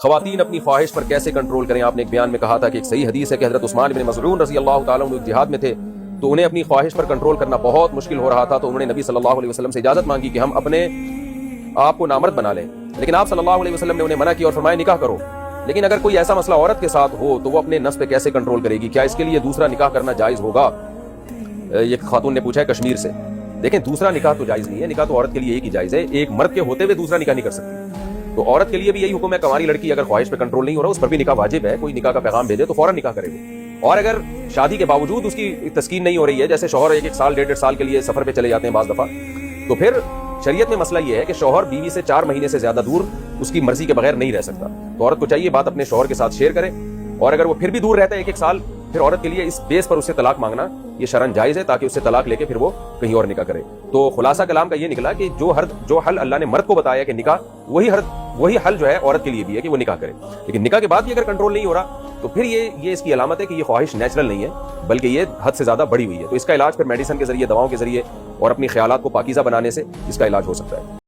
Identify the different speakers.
Speaker 1: خواتین اپنی خواہش پر کیسے کنٹرول کریں؟ آپ نے ایک بیان میں کہا تھا کہ ایک صحیح حدیث ہے کہ حضرت عثمان بن مظعون رضی اللہ تعالیٰ عنہ جہاد میں تھے تو انہیں اپنی خواہش پر کنٹرول کرنا بہت مشکل ہو رہا تھا، تو انہوں نے نبی صلی اللہ علیہ وسلم سے اجازت مانگی کہ ہم اپنے آپ کو نامرد بنا لیں، لیکن آپ صلی اللہ علیہ وسلم نے انہیں منع کیا اور فرمایا نکاح کرو۔ لیکن اگر کوئی ایسا مسئلہ عورت کے ساتھ ہو تو وہ اپنے نفس پہ کیسے کنٹرول کرے گی؟ کیا اس کے لیے دوسرا نکاح کرنا جائز ہوگا؟ یہ خاتون نے پوچھا ہے کشمیر سے۔ دیکھیں دوسرا نکاح تو جائز نہیں ہے، نکاح تو عورت کے لیے ایک ہی جائز ہے، ایک مرد کے ہوتے ہوئے دوسرا نکاح نہیں کر سکتی۔ تو عورت کے لیے بھی یہی حکم ہے، کنواری لڑکی اگر خواہش پہ کنٹرول نہیں ہو رہا اس پر بھی نکاح واجب ہے، کوئی نکاح کا پیغام بھیجے تو فوراً نکاح کرے گا۔ اور اگر شادی کے باوجود اس کی تسکین نہیں ہو رہی ہے، جیسے شوہر ایک سال 1.5 سال کے لیے سفر پہ چلے جاتے ہیں بعض دفعہ، تو پھر شریعت میں مسئلہ یہ ہے کہ شوہر بیوی سے 4 مہینے سے زیادہ دور اس کی مرضی کے بغیر نہیں رہ سکتا، تو عورت کو چاہیے بات اپنے شوہر کے ساتھ شیئر کرے، اور اگر وہ پھر بھی دور رہتا ہے 1 سال، پھر عورت کے لیے اس بیس پر اس سے طلاق مانگنا یہ شرعاً جائز ہے، تاکہ اس سے طلاق لے کے پھر وہ کہیں اور نکاح کرے۔ تو خلاصہ کلام کا یہ نکلا کہ جو حل اللہ نے مرد کو بتایا کہ نکاح، وہی حل جو ہے عورت کے لیے بھی ہے کہ وہ نکاح کرے، لیکن نکاح کے بعد بھی اگر کنٹرول نہیں ہو رہا تو پھر یہ اس کی علامت ہے کہ یہ خواہش نیچرل نہیں ہے بلکہ یہ حد سے زیادہ بڑھی ہوئی ہے۔ تو اس کا علاج پھر میڈیسن کے ذریعے، دواؤں کے ذریعے اور اپنی خیالات کو پاکیزہ بنانے سے اس کا علاج ہو سکتا ہے۔